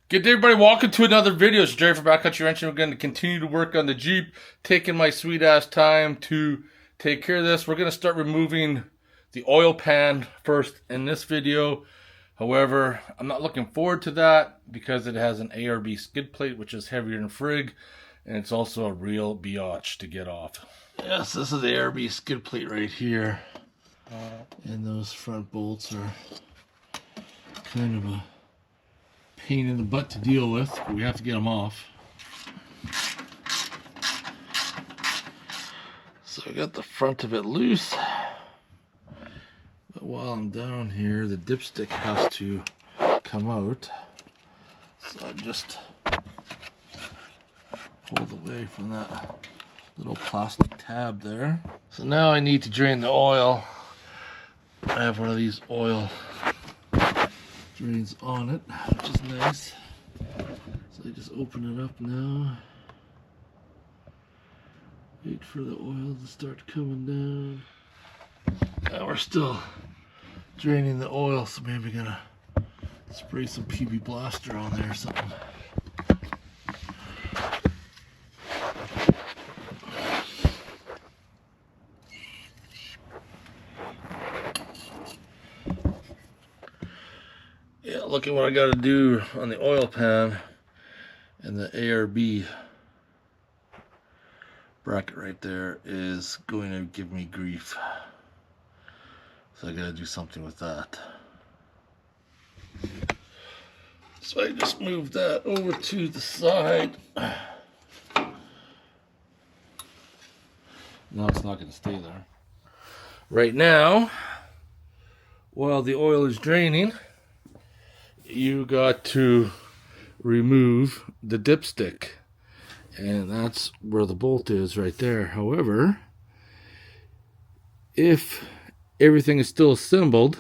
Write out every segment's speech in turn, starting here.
Good day, everybody. Welcome to another video. It's Jerry from Backcountry Ranching. We're going to continue to work on the Jeep, taking my sweet ass time to take care of this. We're going to start removing the oil pan first in this video. However, I'm not looking forward to that because it has an ARB skid plate, which is heavier than frig, and it's also a real biatch to get off. Yes, this is the ARB skid plate right here. And those front bolts are kind of a pain in the butt to deal with, but we have to get them off. So I got the front of it loose, but while I'm down here, the dipstick has to come out. So I just pulled away from that little plastic tab there. So now I need to drain the oil. I have one of these oil drains on it, which is nice. So I just open it up now. Wait for the oil to start coming down. Now we're still draining the oil, so maybe gonna spray some PB Blaster on there or something. Yeah, look at what I got to do on the oil pan and the ARB bracket right there is going to give me grief. So I got to do something with that. So I just moved that over to the side. No, it's not going to stay there. Right now, while the oil is draining, you got to remove the dipstick, and that's where the bolt is right there. However, if everything is still assembled,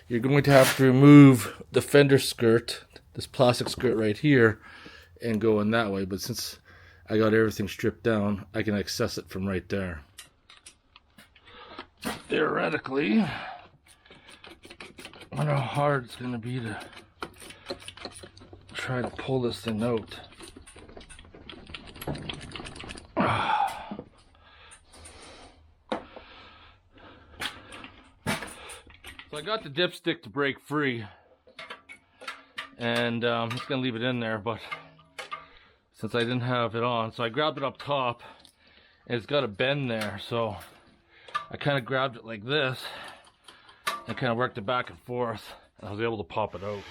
you're going to have to remove the fender skirt, this plastic skirt right here, and go in that way. But since I got everything stripped down, I can access it from right there. Theoretically, I wonder how hard it's going to be to try to pull this thing out. So I got the dipstick to break free, and I'm just going to leave it in there, but since I didn't have it on, so I grabbed it up top, and it's got a bend there, so I kind of grabbed it like this, and kind of worked it back and forth, and I was able to pop it out.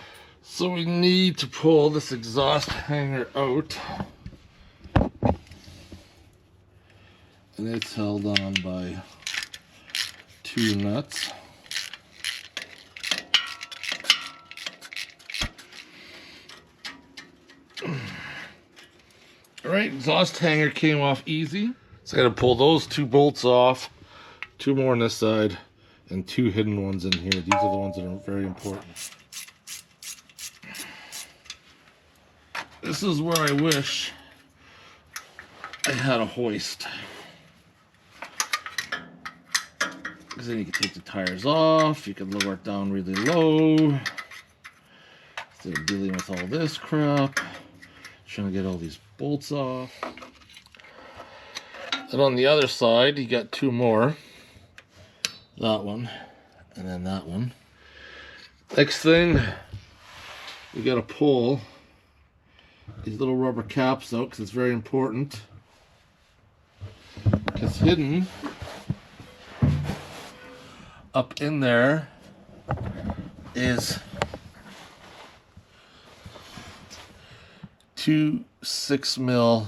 So we need to pull this exhaust hanger out, and it's held on by two nuts. Alright, exhaust hanger came off easy, so I gotta pull those two bolts off, two more on this side, and two hidden ones in here. These are the ones that are very important. This is where I wish I had a hoist, because then you can take the tires off, you can lower it down really low, instead of dealing with all this crap, trying to get all these bolts off. And on the other side, you got two more. That one, and then that one. Next thing, we got to pull these little rubber caps out, because it's very important. Because hidden up in there is two 6mm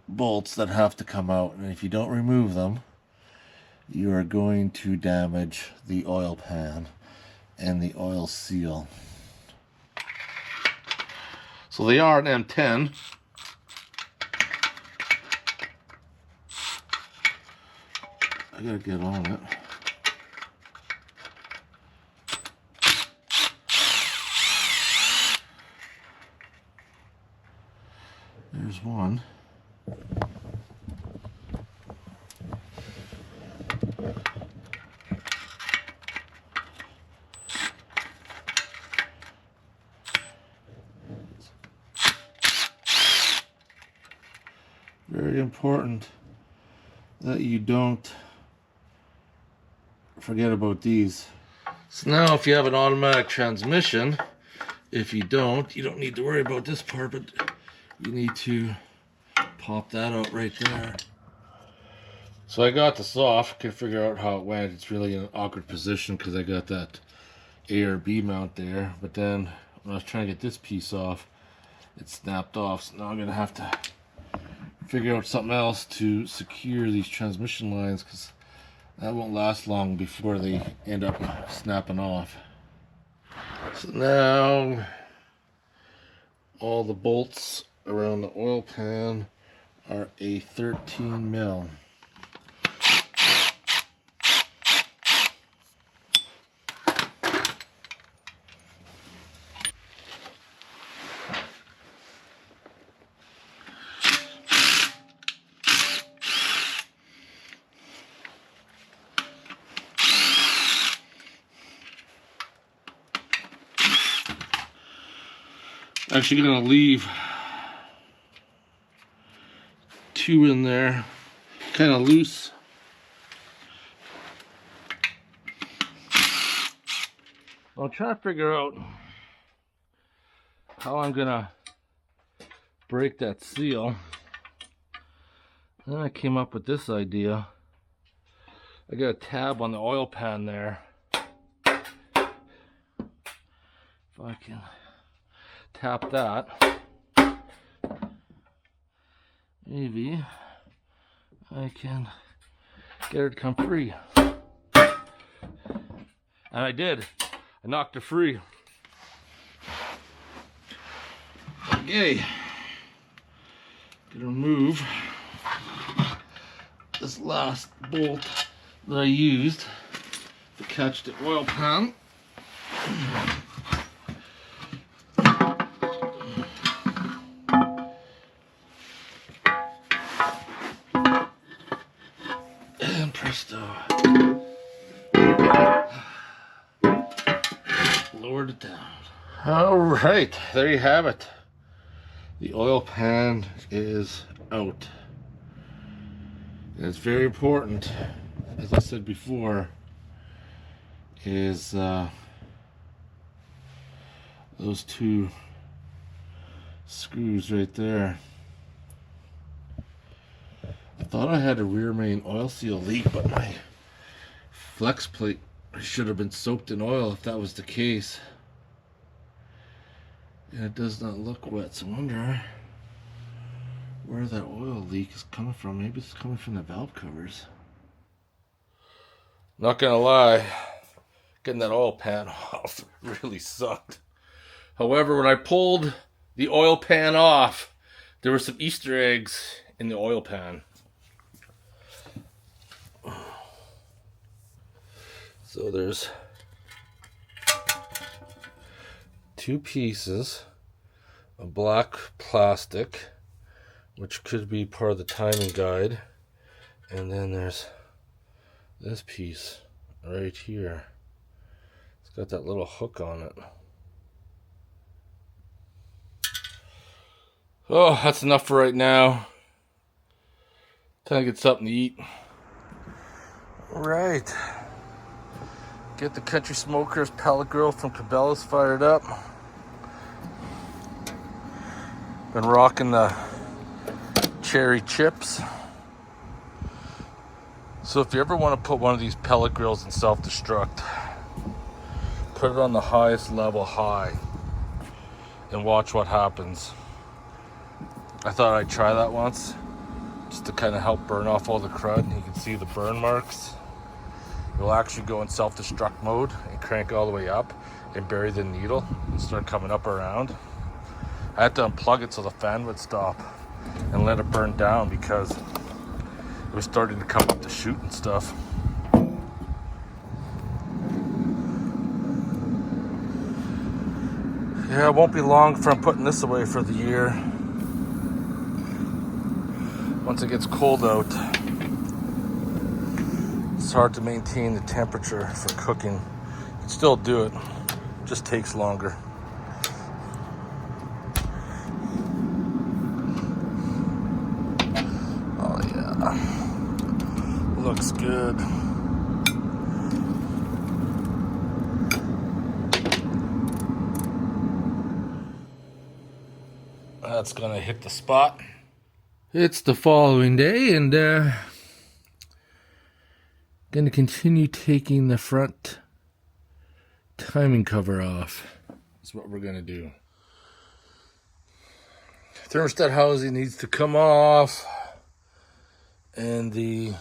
bolts that have to come out, and if you don't remove them, you are going to damage the oil pan and the oil seal. So they are an M10. I gotta get on it. There's one. very important that you don't forget about these. So now if you have an automatic transmission, if you don't need to worry about this part, but you need to pop that out right there. So I got this off, can't figure out how it went. It's really in an awkward position because I got that A or B mount there, but then when I was trying to get this piece off, it snapped off. So now I'm gonna have to figure out something else to secure these transmission lines, because that won't last long before they end up snapping off. So now all the bolts around the oil pan are a 13 mil. Actually gonna leave 2 in there, kind of loose. I'll try to figure out how I'm gonna break that seal. Then I came up with this idea. I got a tab on the oil pan there. If I can tap that, maybe I can get her to come free. And I did. I knocked her free. Okay. Gonna remove this last bolt that I used to catch the oil pan. And presto. Lowered it down. Alright, there you have it. The oil pan is out. And it's very important, as I said before, is those 2 screws right there. I thought I had a rear main oil seal leak, but my flex plate should have been soaked in oil if that was the case. And it does not look wet, so I wonder where that oil leak is coming from. Maybe it's coming from the valve covers. Not gonna lie, getting that oil pan off really sucked. However, when I pulled the oil pan off, there were some Easter eggs in the oil pan. So there's 2 pieces of black plastic, which could be part of the timing guide, and then there's this piece right here. It's got that little hook on it. Oh, that's enough for right now. Time to get something to eat. Right. Get the Country Smokers pellet grill from Cabela's fired up. Been rocking the cherry chips. So if you ever want to put one of these pellet grills in self-destruct, put it on the highest level high and watch what happens. I thought I'd try that once, just to kind of help burn off all the crud. You can see the burn marks. You'll actually go in self-destruct mode and crank all the way up and bury the needle and start coming up around. I had to unplug it so the fan would stop and let it burn down because it was starting to come up to shoot and stuff. Yeah, it won't be long for I'm putting this away for the year. Once it gets cold out, it's hard to maintain the temperature for cooking. You can still do it, just takes longer. That's gonna hit the spot. It's the following day, and gonna continue taking the front timing cover off. That's what we're gonna do. Thermostat housing needs to come off, and the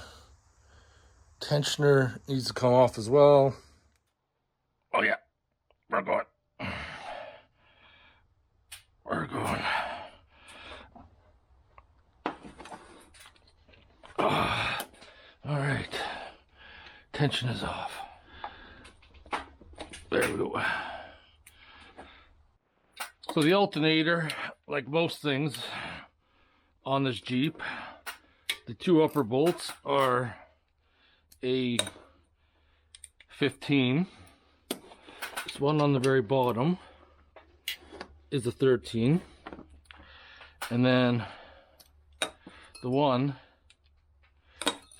tensioner needs to come off as well. Oh yeah, we're going. We're going. All right, tension is off. There we go. So the alternator, like most things on this Jeep, the two upper bolts are a 15. This one on the very bottom is a 13. And then the one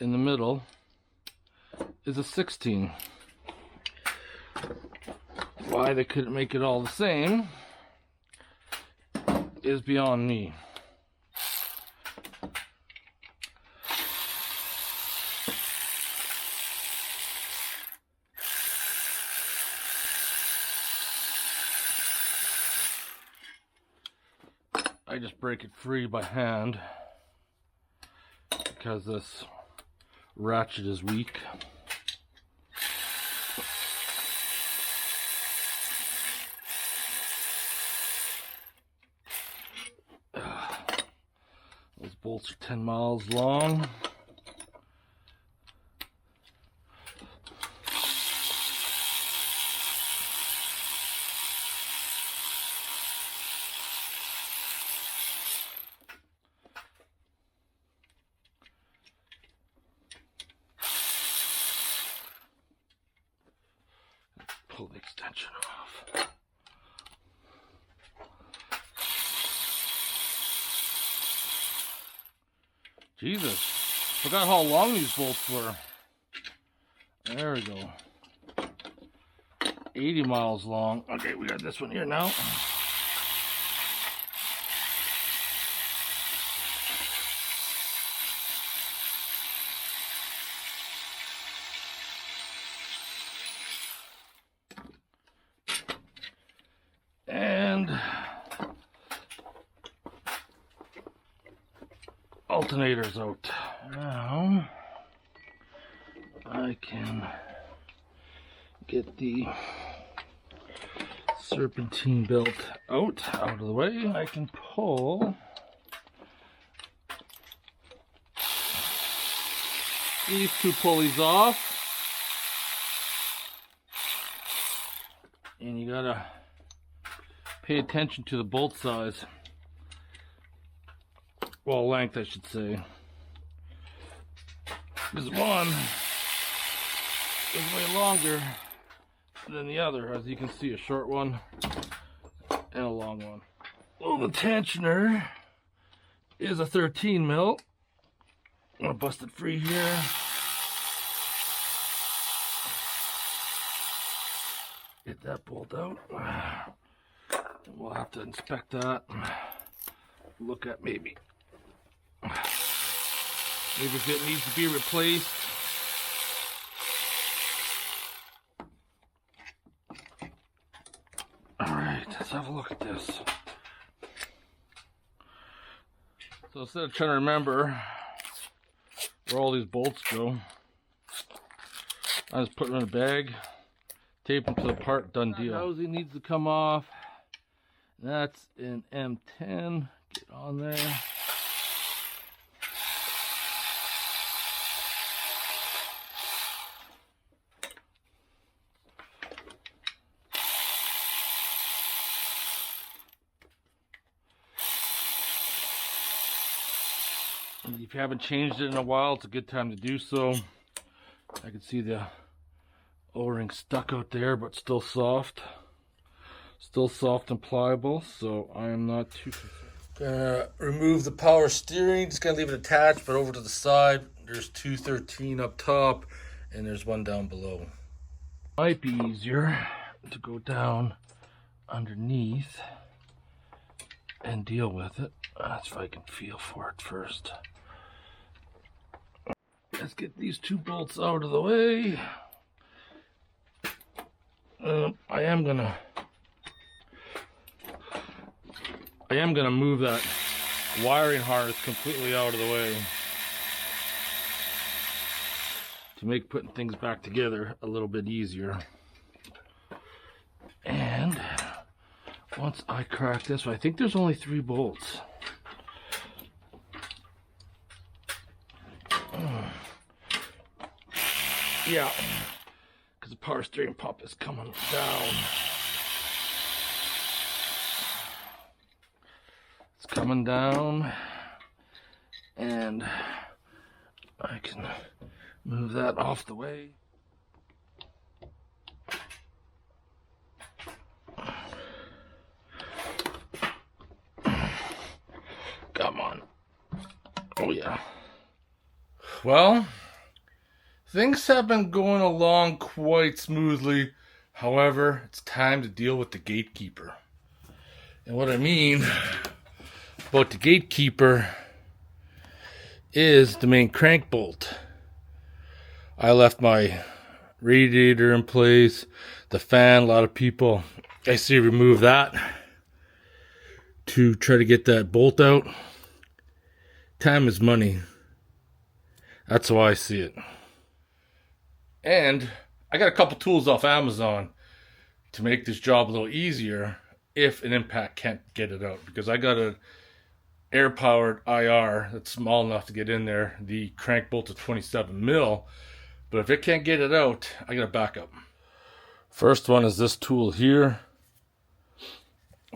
in the middle is a 16. Why they couldn't make it all the same is beyond me. I just break it free by hand because this ratchet is weak. Those bolts are 10 miles long. Pull the extension off. Jesus, forgot how long these bolts were. There we go. 80 miles long. Okay, we got this one here now. And alternator's out. Now I can get the serpentine belt out of the way. I can pull these two pulleys off, and you gotta pay attention to the bolt size. Well, length, I should say. This one is way longer than the other, as you can see, a short one and a long one. Well, the tensioner is a 13 mil. I'm gonna bust it free here. Get that bolt out. And we'll have to inspect that. Look at maybe if it needs to be replaced. Alright, let's have a look at this. So instead of trying to remember where all these bolts go, I just put them in a bag, tape them to the part, done deal. The housing needs to come off. That's an M10. Get on there. If you haven't changed it in a while, it's a good time to do so. I can see the O-ring stuck out there, but still soft. Still soft and pliable, so I am not too concerned. Gonna remove the power steering. Just gonna leave it attached, but over to the side, there's two 13 up top, and there's one down below. Might be easier to go down underneath and deal with it. Let's see if I can feel for it first. Let's get these two bolts out of the way. I am gonna move that wiring harness completely out of the way to make putting things back together a little bit easier. And once I crack this, I think there's only 3 bolts. Yeah, because the power steering pump is coming down. It's coming down, and I can move that off the way. Come on. Oh yeah. Well, things have been going along quite smoothly. However, it's time to deal with the gatekeeper. And what I mean about the gatekeeper is the main crank bolt. I left my radiator in place, the fan. A lot of people I see remove that to try to get that bolt out. Time is money. That's how I see it. And I got a couple tools off Amazon to make this job a little easier if an impact can't get it out. Because I got an air-powered IR that's small enough to get in there. The crank bolt is 27 mil. But if it can't get it out, I got a backup. First one is this tool here.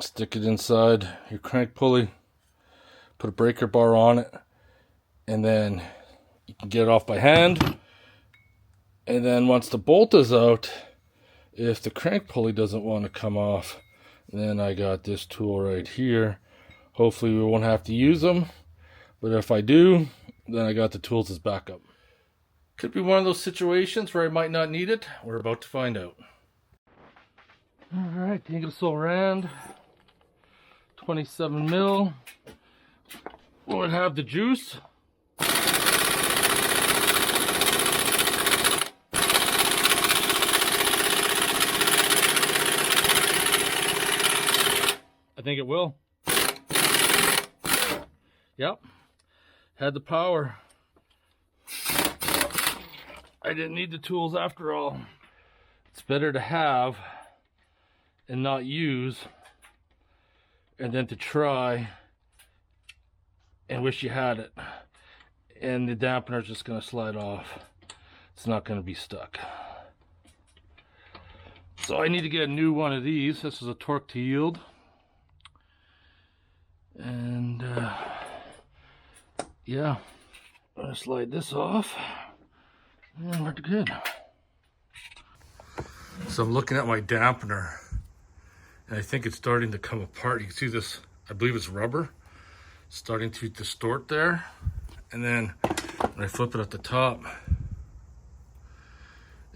Stick it inside your crank pulley. Put a breaker bar on it. And then you can get it off by hand. And then once the bolt is out, if the crank pulley doesn't want to come off, then I got this tool right here. Hopefully we won't have to use them. But if I do, then I got the tools as backup. Could be one of those situations where I might not need it. We're about to find out. Alright, the Ingersoll Rand. 27 mil. Will it have the juice? I think it will. Yep. Had the power. I didn't need the tools after all. It's better to have and not use, and then to try and wish you had it. And the dampener is just going to slide off. It's not going to be stuck. So I need to get a new one of these. This is a torque to yield. And yeah, I'm going to slide this off. And we're good. So I'm looking at my dampener, and I think it's starting to come apart. You can see this, I believe it's rubber, starting to distort there. And then when I flip it at the top,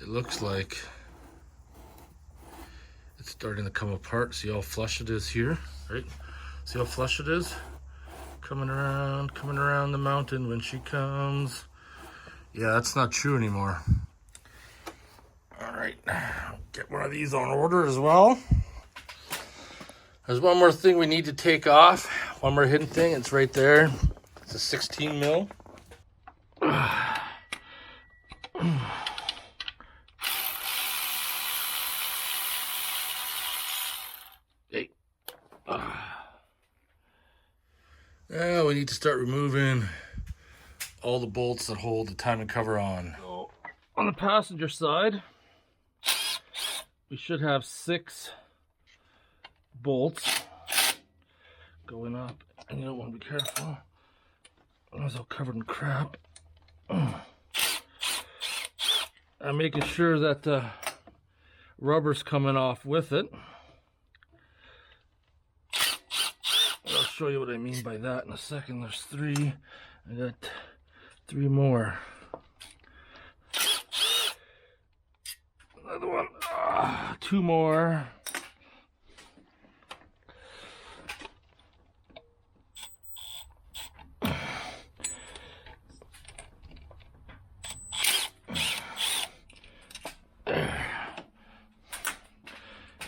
it looks like it's starting to come apart. See how flush it is here, right? See how flush it is? Coming around the mountain when she comes. Yeah, that's not true anymore. All right, get one of these on order as well. There's one more thing we need to take off. One more hidden thing, it's right there. It's a 16 mil. Hey. Now we need to start removing all the bolts that hold the timing cover on. So, on the passenger side, we should have 6 bolts going up, and you don't want to be careful. It's all covered in crap. I'm making sure that the rubber's coming off with it. I'll show you what I mean by that in a second. There's 3. I got 3 more. Another one. 2 more.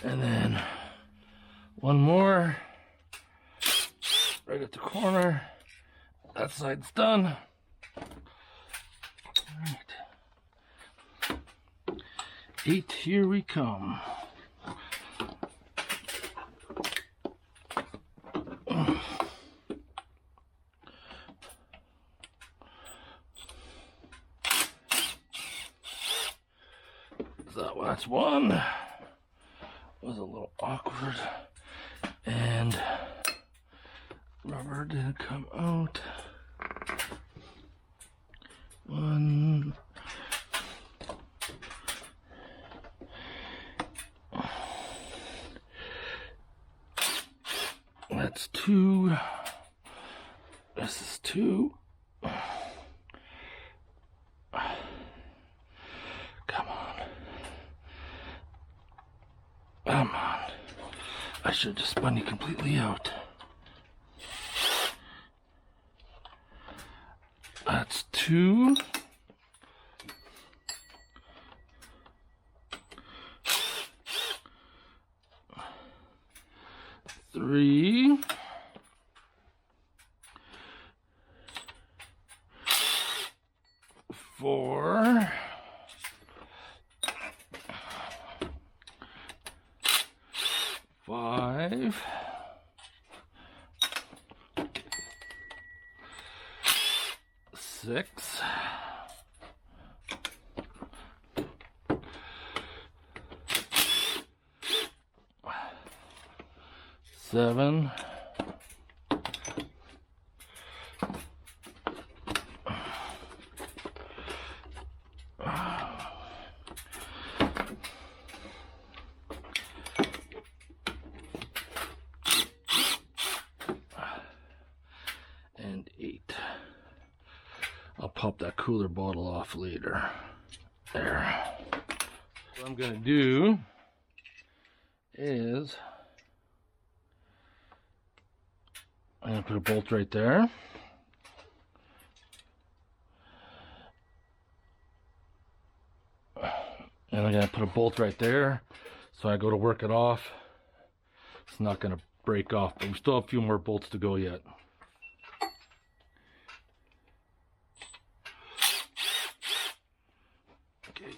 And then one more right at the corner. That side's done. All right. 8, here we come. So that's one. Was a little awkward, and rubber didn't come out. One. That's 2. This is 2. Come on. Come on. I should have just spun you completely out. That's 2. Three. 4. 5. 6. 7. 8. I'll pop that cooler bottle off later. There. What I'm gonna do is I'm gonna put a bolt right there. And I'm gonna put a bolt right there. So I go to work it off. It's not gonna break off, but we still have a few more bolts to go yet. Okay.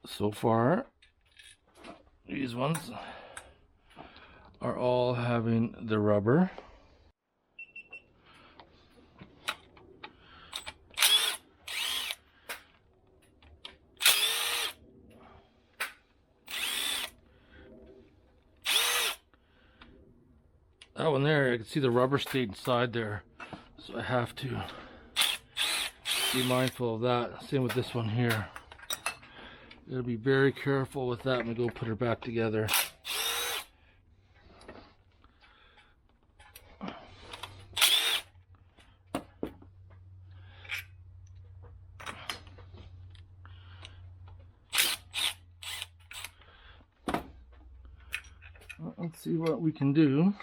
So far, these ones are all having the rubber. That one there, I can see the rubber stayed inside there, so I have to be mindful of that. Same with this one here. Gotta be very careful with that when we go put her back together. Well, let's see what we can do.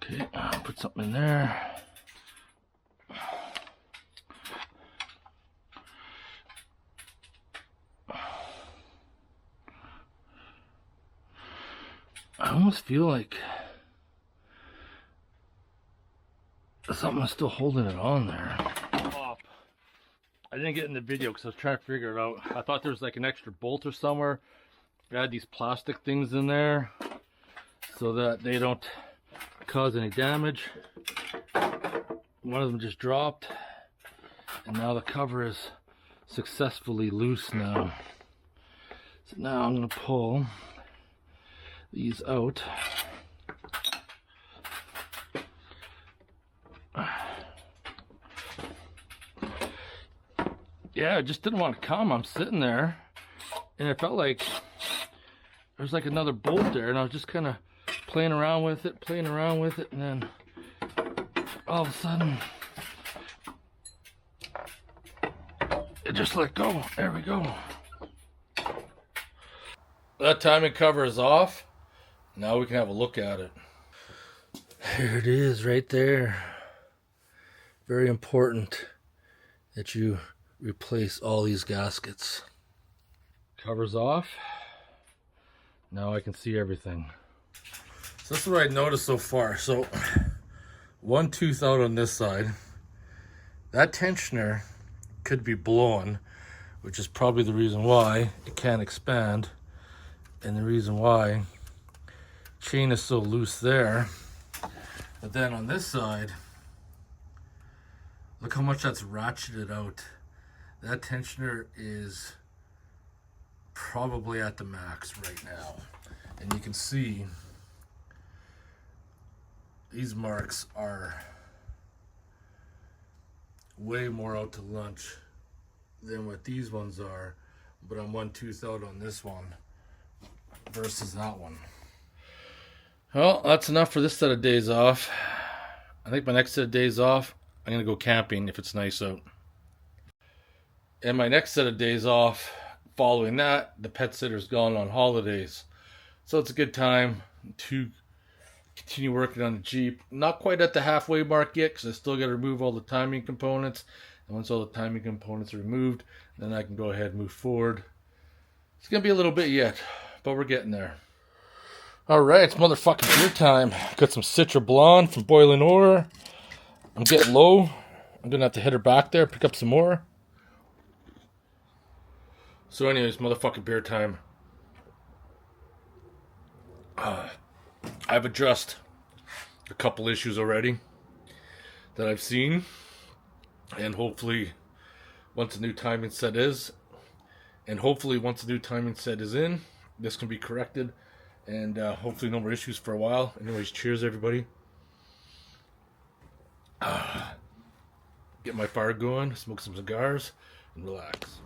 Okay, I'll put something in there. I almost feel like something is still holding it on there. I didn't get in the video because I was trying to figure it out. I thought there was like an extra bolt or somewhere. I had these plastic things in there so that they don't cause any damage. One of them just dropped, and now the cover is successfully loose now. So now I'm going to pull these out. Yeah, I just didn't want to come. I'm sitting there, and it felt like there's like another bolt there, and I was just kind of playing around with it, and then all of a sudden, it just let go. There we go. That timing cover is off. Now we can have a look at it. Here it is right there. Very important that you replace all these gaskets. Cover's off. Now I can see everything. So that's what I noticed so far. So one tooth out on this side. That tensioner could be blown, which is probably the reason why it can't expand, and the reason why chain is so loose there. But then on this side, look how much that's ratcheted out. That tensioner is probably at the max right now. And you can see these marks are way more out to lunch than what these ones are, but I'm one tooth out on this one versus that one. Well, that's enough for this set of days off. I think my next set of days off, I'm gonna go camping if it's nice out. And my next set of days off, following that, the pet sitter's gone on holidays. So it's a good time to continue working on the Jeep. Not quite at the halfway mark yet, because I still got to remove all the timing components. And once all the timing components are removed, then I can go ahead and move forward. It's going to be a little bit yet, but we're getting there. Alright, it's motherfucking beer time. Got some Citra Blonde from Boiling Ore. I'm getting low. I'm going to have to hit her back there, pick up some more. So anyways, motherfucking beer time. I've addressed a couple issues already that I've seen. And hopefully, once the new timing set is, in, this can be corrected. And hopefully no more issues for a while. Anyways, cheers everybody. Get my fire going, smoke some cigars, and relax.